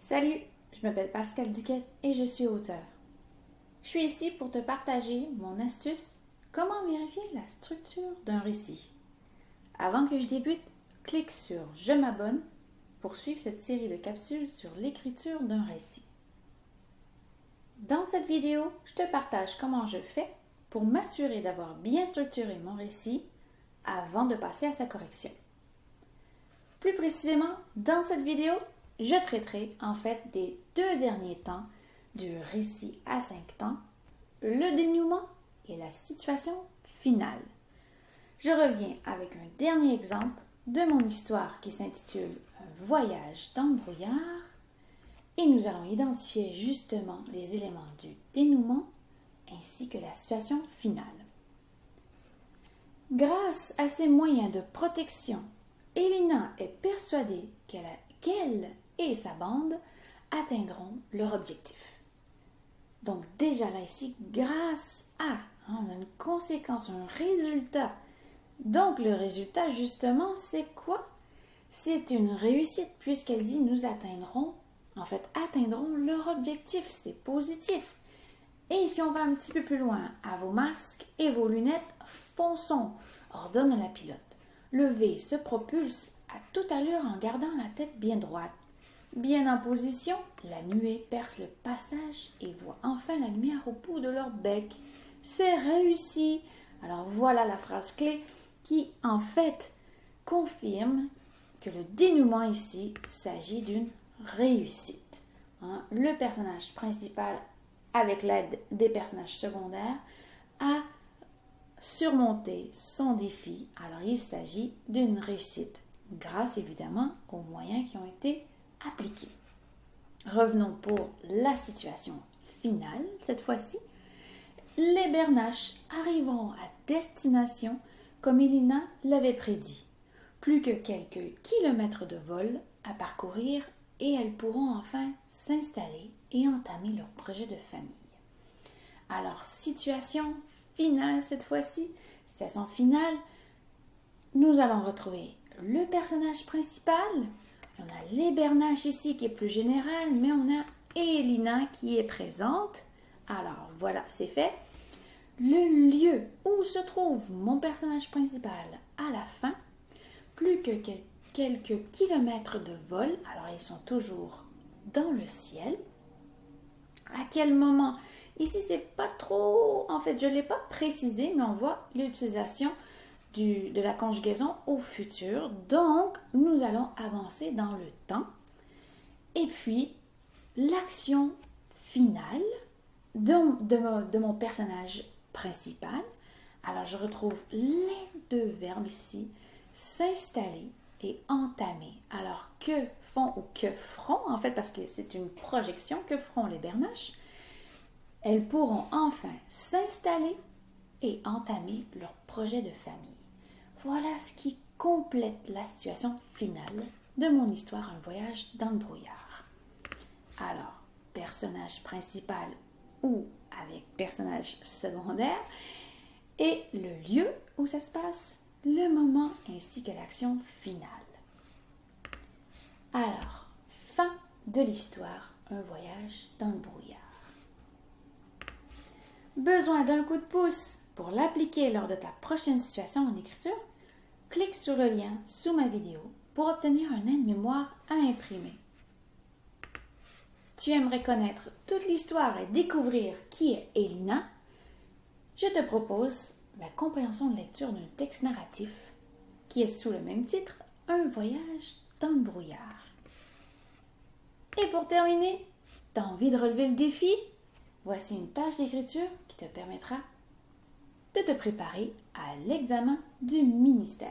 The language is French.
Salut, je m'appelle Pascal Duquette et je suis auteur. Je suis ici pour te partager mon astuce comment vérifier la structure d'un récit. Avant que je débute, clique sur « Je m'abonne » pour suivre cette série de capsules sur l'écriture d'un récit. Dans cette vidéo, je te partage comment je fais pour m'assurer d'avoir bien structuré mon récit avant de passer à sa correction. Plus précisément, dans cette vidéo, je traiterai en fait des 2 derniers temps du récit à 5 temps, le dénouement et la situation finale. Je reviens avec un dernier exemple de mon histoire qui s'intitule « Un voyage dans le brouillard » et nous allons identifier justement les éléments du dénouement ainsi que la situation finale. Grâce à ces moyens de protection, Elina est persuadée qu'elle et sa bande atteindront leur objectif. Donc déjà là ici, grâce à, on a une conséquence, un résultat. Donc le résultat justement, c'est quoi? C'est une réussite puisqu'elle dit nous atteindront leur objectif, c'est positif. Et si on va un petit peu plus loin, à vos masques et vos lunettes, fonçons, ordonne la pilote. Le V se propulse à toute allure en gardant la tête bien droite. Bien en position, la nuée perce le passage et voit enfin la lumière au bout de leur bec. C'est réussi! Alors voilà la phrase clé qui en fait confirme que le dénouement ici s'agit d'une réussite. Le personnage principal, avec l'aide des personnages secondaires, a surmonté son défi. Alors il s'agit d'une réussite, grâce évidemment aux moyens qui ont été appliqués. Revenons pour la situation finale, cette fois-ci. Les Bernaches arriveront à destination comme Elina l'avait prédit. Plus que quelques kilomètres de vol à parcourir et elles pourront enfin s'installer et entamer leur projet de famille. Alors, situation finale cette fois-ci. Situation finale, nous allons retrouver le personnage principal. On a les Bernaches ici qui est plus général, mais on a Elina qui est présente. Alors, voilà, c'est fait. Le lieu où se trouve mon personnage principal à la fin, plus que quelques kilomètres de vol, alors ils sont toujours dans le ciel. À quel moment? Ici, c'est pas trop, en fait, je ne l'ai pas précisé, mais on voit l'utilisation de la conjugaison au futur. Donc, nous allons avancer dans le temps. Et puis, l'action finale de mon personnage principal. Alors, je retrouve les 2 verbes ici, s'installer et entamer. Alors, que font ou que feront, en fait, parce que c'est une projection, que feront les Bernaches? Elles pourront enfin s'installer et entamer leur projet de famille. Voilà ce qui complète la situation finale de mon histoire, un voyage dans le brouillard. Alors, personnage principal ou avec personnage secondaire et le lieu où ça se passe, le moment ainsi que l'action finale. Alors, fin de l'histoire, un voyage dans le brouillard. Besoin d'un coup de pouce pour l'appliquer lors de ta prochaine situation en écriture? Clique sur le lien sous ma vidéo pour obtenir un aide-mémoire à imprimer. Tu aimerais connaître toute l'histoire et découvrir qui est Elina? Je te propose la compréhension de lecture d'un texte narratif qui est sous le même titre, Un voyage dans le brouillard. Et pour terminer, t'as envie de relever le défi? Voici une tâche d'écriture qui te permettra de te préparer à l'examen du ministère.